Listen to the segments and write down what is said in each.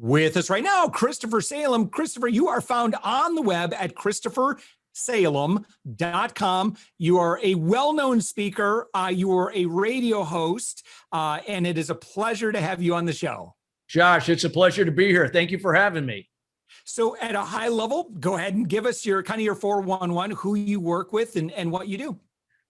With us right now, Christopher Salem. Christopher, you are found on the web at ChristopherSalem.com. You are a well-known speaker. You are a radio host, and it is a pleasure to have you on the show. Josh, it's a pleasure to be here. Thank you for having me. So at a high level, go ahead and give us your 411, who you work with and what you do.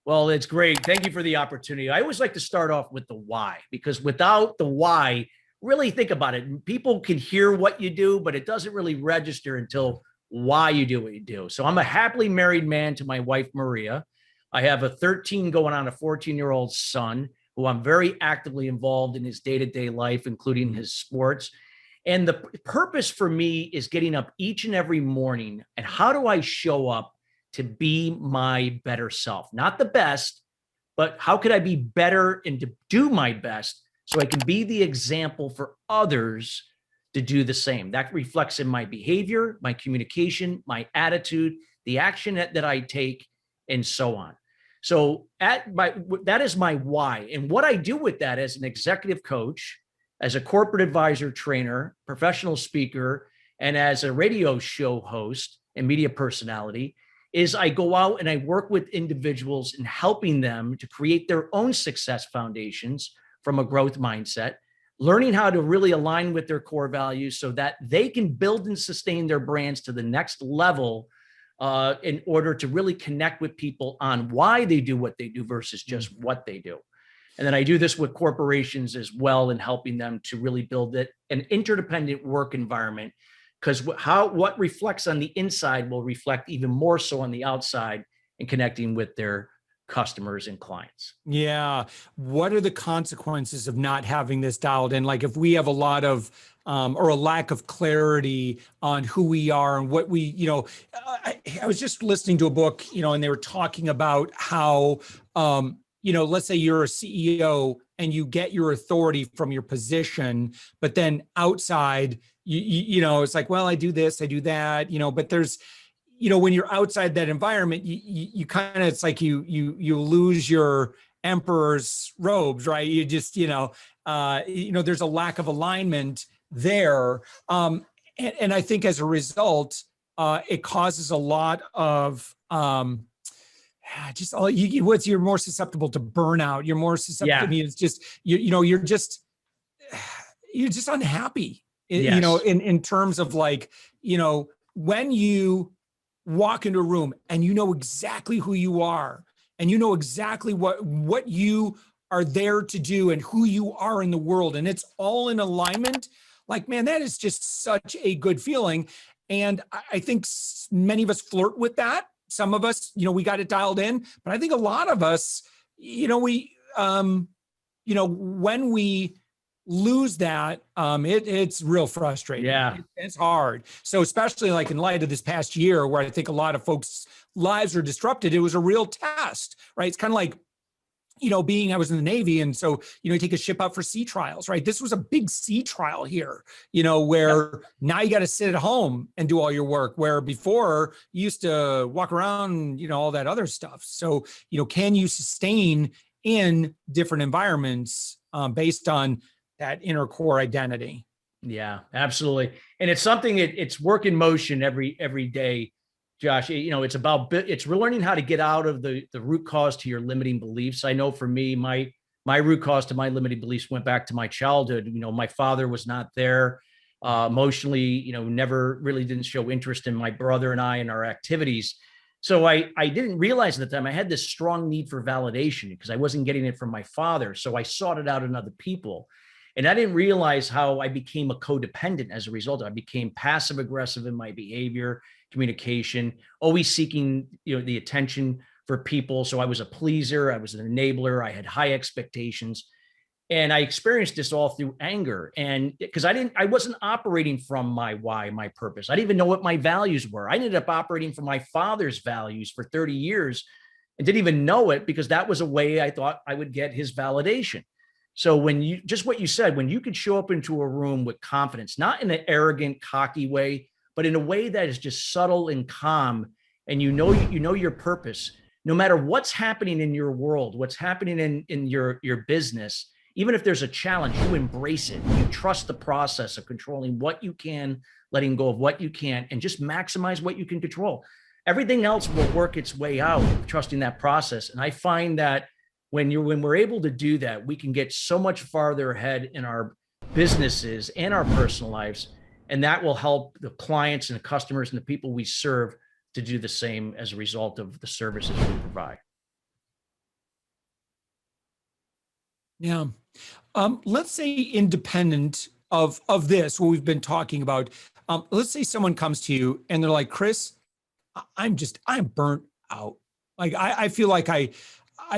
Well, it's great. Thank you for the opportunity. I always like to start off with the why, because without the why, really think about it. People can hear what you do, but it doesn't really register until why you do what you do. So I'm a happily married man to my wife, Maria. I have a 13 going on a 14-year-old son who I'm very actively involved in his day-to-day life, including his sports. And the purpose for me is getting up each and every morning. And how do I show up to be my better self? Not the best, but how could I be better and to do my best so I can be the example for others to do the same? That reflects in my behavior, my communication, my attitude, the action that I take, and so on. So that is my why. And what I do with that as an executive coach, as a corporate advisor, trainer, professional speaker, and as a radio show host and media personality, is I go out and I work with individuals in helping them to create their own success foundations from a growth mindset, learning how to really align with their core values so that they can build and sustain their brands to the next level in order to really connect with people on why they do what they do versus just what they do. And then I do this with corporations as well in helping them to really build an interdependent work environment, because what reflects on the inside will reflect even more so on the outside in connecting with their customers and clients. Yeah. What are the consequences of not having this dialed in? Like if we have a lot of, or a lack of clarity on who we are and what we, I was just listening to a book, and they were talking about how, let's say you're a CEO and you get your authority from your position, but then outside, it's like, well, I do this, I do that, but there's, when you're outside that environment, you kind of, it's like you lose your emperor's robes, right? You just, there's a lack of alignment there. And I think as a result, it causes a lot of, you're more susceptible to burnout. You're more susceptible. Yeah. I mean, it's just, you're just unhappy, Yes. in terms of like, when you walk into a room and you know exactly who you are and you know exactly what you are there to do and who you are in the world, and it's all in alignment, like, man, that is just such a good feeling. And I think many of us flirt with that. Some of us, we got it dialed in, but I think a lot of us, when we lose that, it's real frustrating. Yeah. It's hard. So especially like in light of this past year where I think a lot of folks' lives are disrupted, it was a real test, right? It's kind of like, I was in the Navy. And so, you take a ship out for sea trials, right? This was a big sea trial here, where now you got to sit at home and do all your work, where before you used to walk around, all that other stuff. So, can you sustain in different environments based on that inner core identity? Yeah, absolutely. And it's something, it's work in motion every day, Josh. It's learning how to get out of the root cause to your limiting beliefs. I know for me, my root cause to my limiting beliefs went back to my childhood. My father was not there emotionally, never really didn't show interest in my brother and I and our activities. So I didn't realize at the time I had this strong need for validation because I wasn't getting it from my father. So I sought it out in other people. And I didn't realize how I became a codependent as a result. I became passive aggressive in my behavior, communication, always seeking, the attention for people. So I was a pleaser. I was an enabler. I had high expectations. And I experienced this all through anger. And because I wasn't operating from my why, my purpose. I didn't even know what my values were. I ended up operating from my father's values for 30 years and didn't even know it because that was a way I thought I would get his validation. So what you said, when you could show up into a room with confidence, not in an arrogant, cocky way, but in a way that is just subtle and calm, and you know your purpose, no matter what's happening in your world, what's happening in your business, Even if there's a challenge, you embrace it. You trust the process of controlling what you can, letting go of what you can't, and just maximize what you can control. Everything else will work its way out, trusting that process. And I find that when we're able to do that, we can get so much farther ahead in our businesses and our personal lives. And that will help the clients and the customers and the people we serve to do the same as a result of the services we provide. Yeah. Let's say independent of this, what we've been talking about, let's say someone comes to you and they're like, Chris, I'm burnt out. Like, I feel like I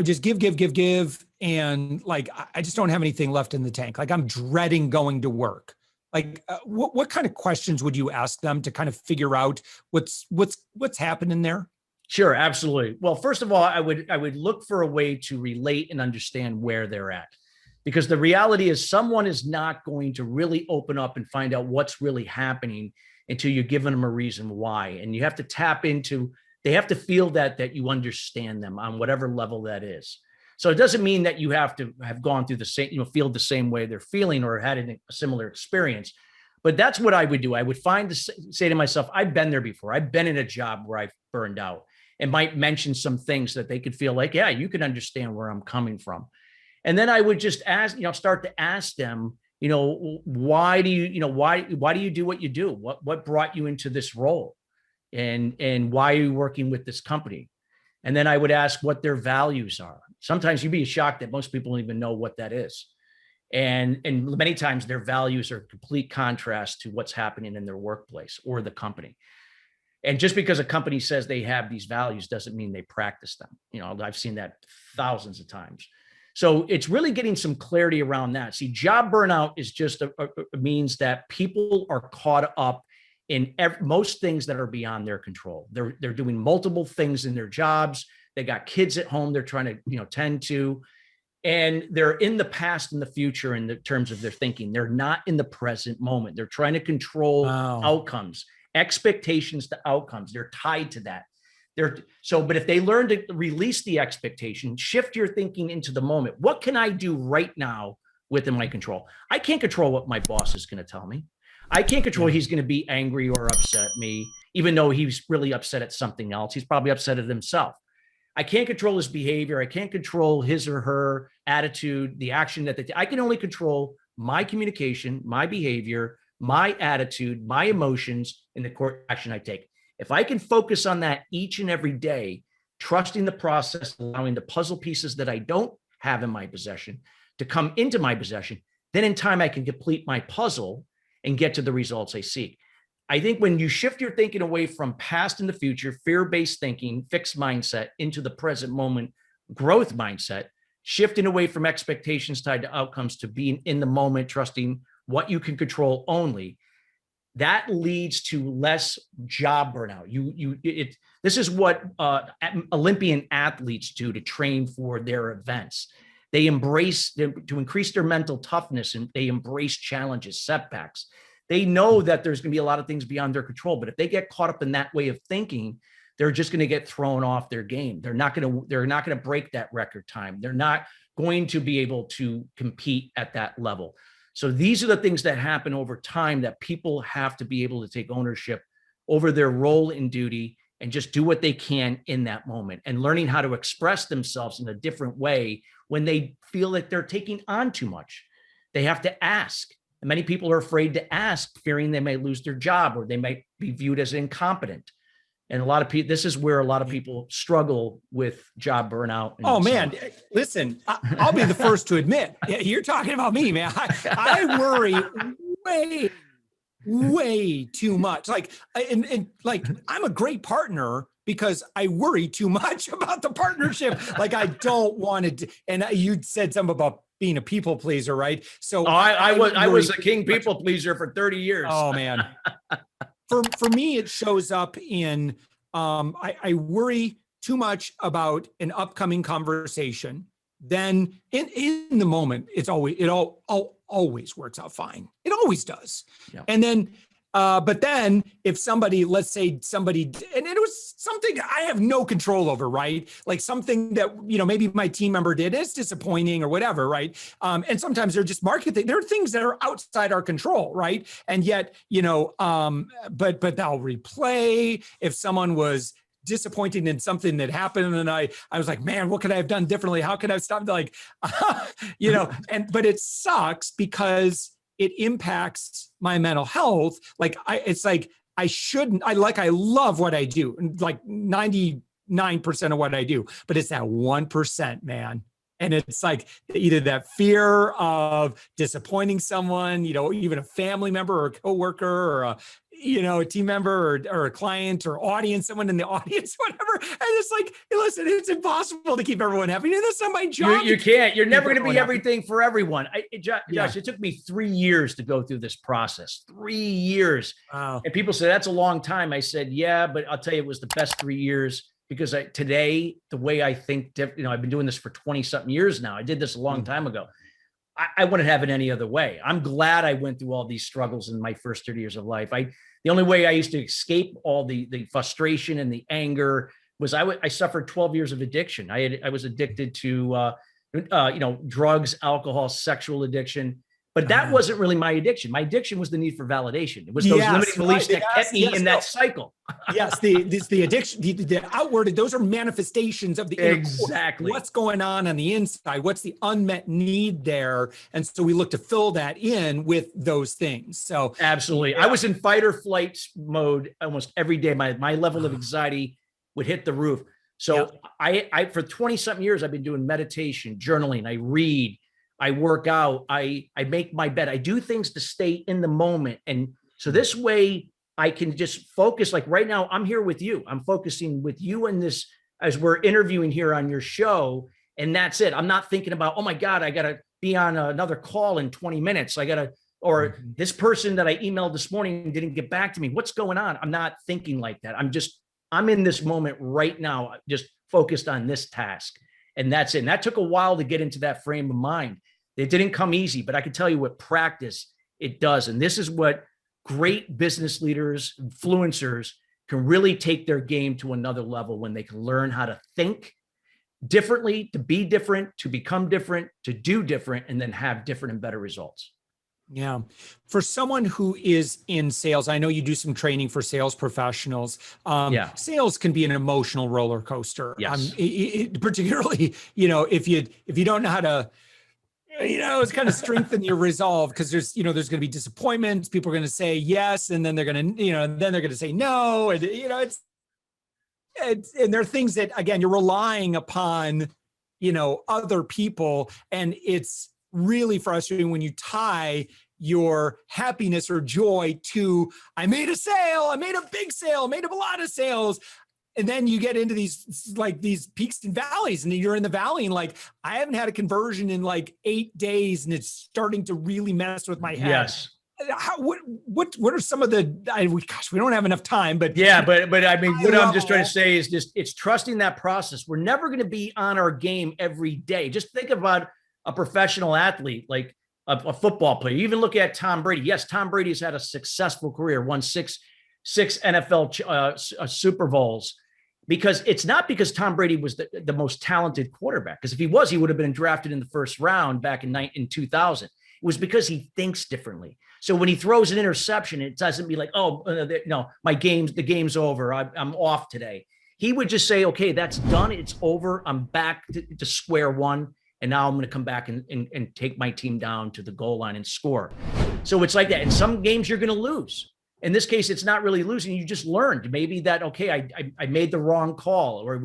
just give. And like, I just don't have anything left in the tank. Like, I'm dreading going to work. Like, what kind of questions would you ask them to kind of figure out what's happening there? Sure, absolutely. Well, first of all, I would look for a way to relate and understand where they're at. Because the reality is someone is not going to really open up and find out what's really happening until you're giving them a reason why. And you have to tap into, they have to feel that you understand them on whatever level that is. So it doesn't mean that you have to have gone through the same, feel the same way they're feeling or had a similar experience. But that's what I would do. I would say to myself, I've been there before. I've been in a job where I've burned out, and might mention some things that they could feel like, yeah, you can understand where I'm coming from. And then I would just start to ask them, why do you do what you do? What brought you into this role? And why are you working with this company? And then I would ask what their values are. Sometimes you'd be shocked that most people don't even know what that is. And many times their values are complete contrast to what's happening in their workplace or the company. And just because a company says they have these values doesn't mean they practice them. I've seen that thousands of times. So it's really getting some clarity around that. See, job burnout is just means that people are caught up in most things that are beyond their control. They're doing multiple things in their jobs. They got kids at home they're trying to tend to, and they're in the past and the future in the terms of their thinking. They're not in the present moment. They're trying to control outcomes, expectations to outcomes. They're tied to that. But if they learn to release the expectation, shift your thinking into the moment. What can I do right now within my control? I can't control what my boss is going to tell me. I can't control he's going to be angry or upset at me, even though he's really upset at something else. He's probably upset at himself. I can't control his behavior. I can't control his or her attitude, the action I can only control my communication, my behavior, my attitude, my emotions, and the course action I take. If I can focus on that each and every day, trusting the process, allowing the puzzle pieces that I don't have in my possession to come into my possession, then in time I can complete my puzzle and get to the results I seek. I think when you shift your thinking away from past and the future, fear-based thinking, fixed mindset, into the present moment, growth mindset, shifting away from expectations tied to outcomes to being in the moment, trusting what you can control only, that leads to less job burnout. This is what Olympian athletes do to train for their events. They embrace to increase their mental toughness, and they embrace challenges, setbacks. They know that there's going to be a lot of things beyond their control, but if they get caught up in that way of thinking, they're just going to get thrown off their game. They're not going to break that record time. They're not going to be able to compete at that level. So these are the things that happen over time that people have to be able to take ownership over their role and duty and just do what they can in that moment, and learning how to express themselves in a different way when they feel that they're taking on too much. They have to ask. And many people are afraid to ask, fearing they may lose their job or they might be viewed as incompetent. And a lot of people, this is where a lot of people struggle with job burnout. Oh man, listen, I'll be the first to admit, you're talking about me, man. I worry way too much. Like, and like, I'm a great partner because I worry too much about the partnership. Like, I don't want to, and you said something about being a people pleaser, right? So I was a king people pleaser for 30 years. Oh man. For me, it shows up in, I worry too much about an upcoming conversation. Then in the moment, it always works out fine. It always does. Yeah. And then But then if somebody, let's say somebody, and it was something I have no control over, right? Like something that, maybe my team member did, it's disappointing or whatever, right? And sometimes they're just market things. There are things that are outside our control, right? And yet, but I'll replay if someone was disappointed in something that happened. And I was like, man, what could I have done differently? How could I have stopped? Like, but it sucks because it impacts my mental health. Like I love what I do, like 99% of what I do, but it's that 1%, man. And it's like either that fear of disappointing someone, even a family member or a coworker or a team member or a client or audience, someone in the audience, whatever. And it's like, listen, it's impossible to keep everyone happy. And that's not my job. You can't. You're never going to be everything for everyone. Josh, it took me 3 years to go through this process. 3 years. Wow. And people say that's a long time. I said, yeah, but I'll tell you, it was the best 3 years because today, the way I think, I've been doing this for 20 something years now. I did this a long time ago. I wouldn't have it any other way. I'm glad I went through all these struggles in my first 30 years of life. The only way I used to escape all the frustration and the anger was I suffered 12 years of addiction. I was addicted to, drugs, alcohol, sexual addiction. But that wasn't really my addiction. My addiction was the need for validation. It was those limiting beliefs that kept me in that cycle. Yes, the addiction, the outward, those are manifestations of the exactly what's going on the inside. What's the unmet need there? And so we look to fill that in with those things. So absolutely, I was in fight or flight mode almost every day. My level of anxiety would hit the roof. So I for 20 something years, I've been doing meditation, journaling. I read. I work out, I make my bed, I do things to stay in the moment. And so this way I can just focus. Like right now, I'm here with you. I'm focusing with you in this as we're interviewing here on your show. And that's it. I'm not thinking about, oh my God, I got to be on another call in 20 minutes. Or this person that I emailed this morning didn't get back to me. What's going on? I'm not thinking like that. I'm in this moment right now, just focused on this task. And that's it. And that took a while to get into that frame of mind. It didn't come easy, but I can tell you with practice, it does. And this is what great business leaders, influencers can really take their game to another level when they can learn how to think differently, to be different, to become different, to do different, and then have different and better results. Yeah. For someone who is in sales, I know you do some training for sales professionals. Sales can be an emotional roller coaster. Yes. Particularly, if you don't know how to, it's kind of strengthen your resolve because there's going to be disappointments. People are going to say yes. And then they're going to, say no. And, and there are things that, again, you're relying upon, other people. And it's really frustrating when you tie your happiness or joy to, I made a sale, I made a big sale, I made a lot of sales. And then you get into these peaks and valleys, and you're in the valley and I haven't had a conversion in 8 days and it's starting to really mess with my head. Yes. What are some of we don't have enough time, but but I mean, what I'm just trying to say is it's trusting that process. We're never going to be on our game every day. Just think about a professional athlete, like a football player. You even look at Tom Brady. Yes, Tom Brady's had a successful career, won six NFL Super Bowls. Because it's not because Tom Brady was the most talented quarterback. Because if he was, he would have been drafted in the first round back in 2000. It was because he thinks differently. So when he throws an interception, it doesn't be like, oh, no, the game's over. I'm off today. He would just say, okay, that's done. It's over. I'm back to square one. And now I'm going to come back and take my team down to the goal line and score. So it's like that. In some games, you're going to lose. In this case, it's not really losing. You just learned maybe that, okay, I made the wrong call, or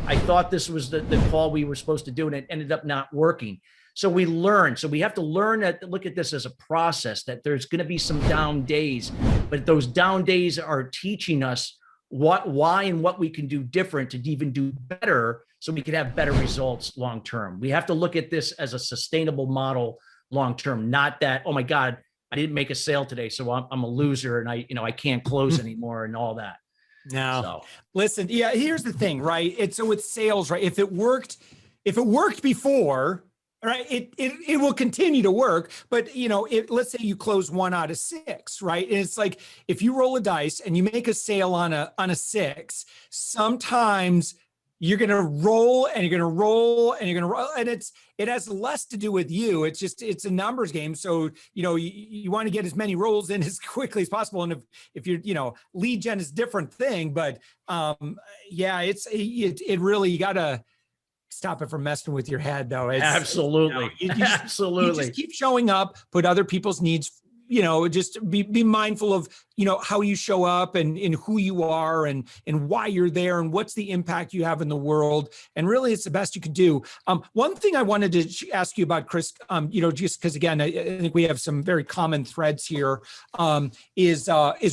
I thought this was the call we were supposed to do, and it ended up not working. So we learned. So we have to learn look at this as a process, that there's going to be some down days, but those down days are teaching us why and what we can do different to even do better so we can have better results long term. We have to look at this as a sustainable model long term, not that, oh my God, I didn't make a sale today, so I'm a loser and I can't close anymore and all that. No, listen, here's the thing, right? So with sales, right? If it worked before, Right. It will continue to work, but let's say you close 1 out of 6, right? And it's like if you roll a dice and you make a sale on a 6, sometimes you're gonna roll and you're gonna roll and you're gonna roll, and it has less to do with you. It's a numbers game. So you want to get as many rolls in as quickly as possible. And if you're lead gen is a different thing, but yeah, it really you gotta stop it from messing with your head, though. Absolutely. You just keep showing up, put other people's needs, just be mindful of, how you show up and who you are and why you're there and what's the impact you have in the world. And really, it's the best you can do. One thing I wanted to ask you about, Chris, just because, again, I think we have some very common threads here, is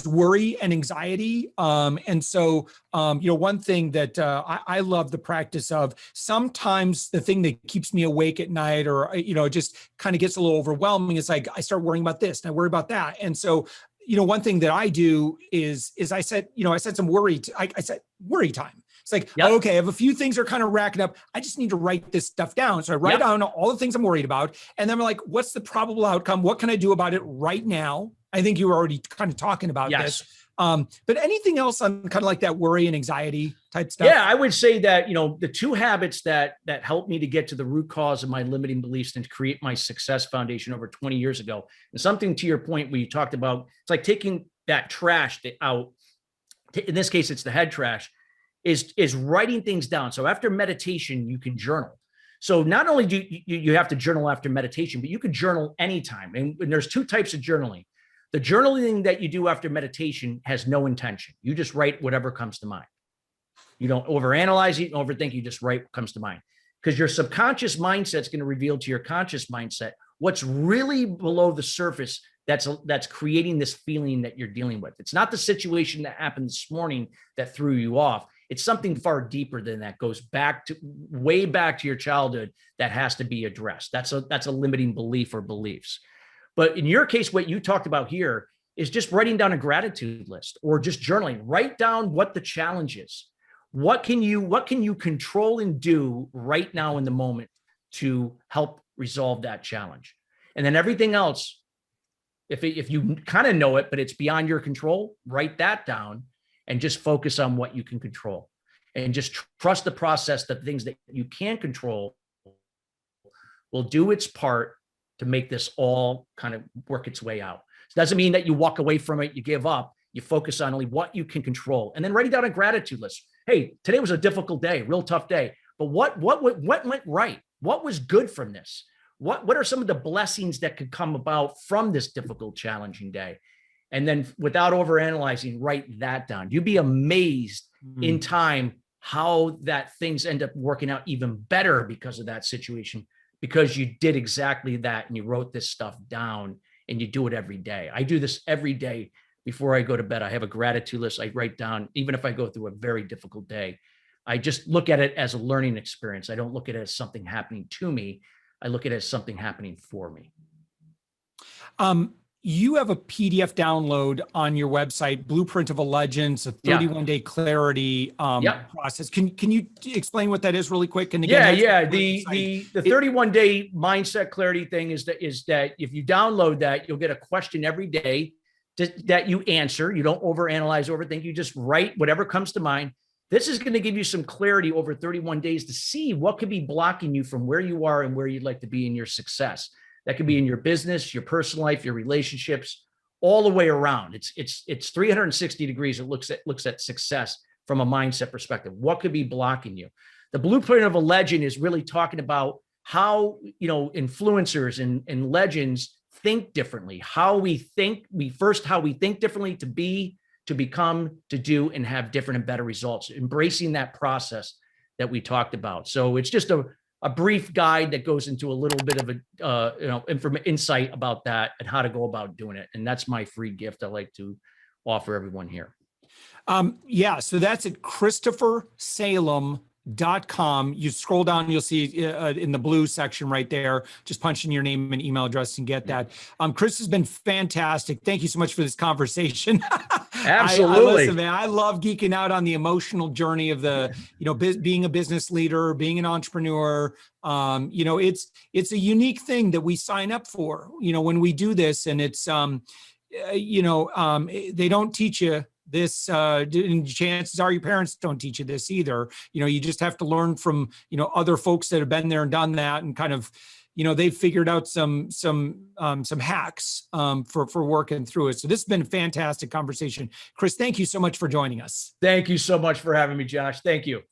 worry and anxiety. And so, one thing that I love the practice of, sometimes the thing that keeps me awake at night or, just kind of gets a little overwhelming is like, I start worrying about this and I worry about that. And so, one thing that I do is I said some worry. I said worry time. It's like, Yep. okay, I have a few things that are kind of racking up. I just need to write this stuff down. So I write Yep. down all the things I'm worried about. And then I'm like, what's the probable outcome? What can I do about it right now? I think you were already kind of talking about Yes. this. But anything else on kind of like that worry and anxiety type stuff? Yeah, I would say that, the two habits that helped me to get to the root cause of my limiting beliefs and to create my success foundation over 20 years ago. And something to your point where you talked about, it's like taking that trash out, in this case, it's the head trash, is writing things down. So after meditation, you can journal. So not only do you have to journal after meditation, but you can journal anytime. And there's two types of journaling. The journaling that you do after meditation has no intention. You just write whatever comes to mind. You don't overanalyze it, overthink. You just write what comes to mind, because your subconscious mindset is going to reveal to your conscious mindset what's really below the surface that's creating this feeling that you're dealing with. It's not the situation that happened this morning that threw you off. It's something far deeper than that, goes way back to your childhood, that has to be addressed. That's a limiting belief or beliefs. But in your case, what you talked about here is just writing down a gratitude list or just journaling. Write down what the challenge is. What can you control and do right now in the moment to help resolve that challenge? And then everything else, if you kind of know it, but it's beyond your control, write that down and just focus on what you can control and just trust the process that things that you can control will do its part to make this all kind of work its way out. So it doesn't mean that you walk away from it, you give up. You focus on only what you can control, and then write down a gratitude list. Hey, today was a difficult day, real tough day, but what went right? What was good from this? What are some of the blessings that could come about from this difficult, challenging day? And then, without overanalyzing, write that down. You'd be amazed in time how that things end up working out even better because of that situation, because you did exactly that and you wrote this stuff down and you do it every day. I do this every day before I go to bed. I have a gratitude list. I write down, even if I go through a very difficult day, I just look at it as a learning experience. I don't look at it as something happening to me. I look at it as something happening for me. You have a PDF download on your website, Blueprint of a Legend, it's a 31-day clarity process. Can you explain what that is really quick? And again, The 31-day mindset clarity thing is that if you download that, you'll get a question every day that you answer. You don't overanalyze, overthink. You just write whatever comes to mind. This is going to give you some clarity over 31 days to see what could be blocking you from where you are and where you'd like to be in your success. That could be in your business, your personal life, your relationships, all the way around. It's 360 degrees. It looks at success from a mindset perspective. What could be blocking you? The Blueprint of a Legend is really talking about how, influencers and legends think differently. How we think differently to be, to become, to do, and have different and better results. Embracing that process that we talked about. So it's just a brief guide that goes into a little bit of a insight about that and how to go about doing it. And that's my free gift I like to offer everyone here. So that's at ChristopherSalem.com. You scroll down, you'll see in the blue section right there, just punch in your name and email address and get that. Chris has been fantastic. Thank you so much for this conversation. Absolutely. Listen, man, I love geeking out on the emotional journey of being a business leader, being an entrepreneur. It's a unique thing that we sign up for, when we do this, and it's, they don't teach you this, and chances are your parents don't teach you this either. You just have to learn from, other folks that have been there and done that, and kind of, they've figured out some hacks for working through it. So this has been a fantastic conversation. Chris, thank you so much for joining us. Thank you so much for having me, Josh. Thank you.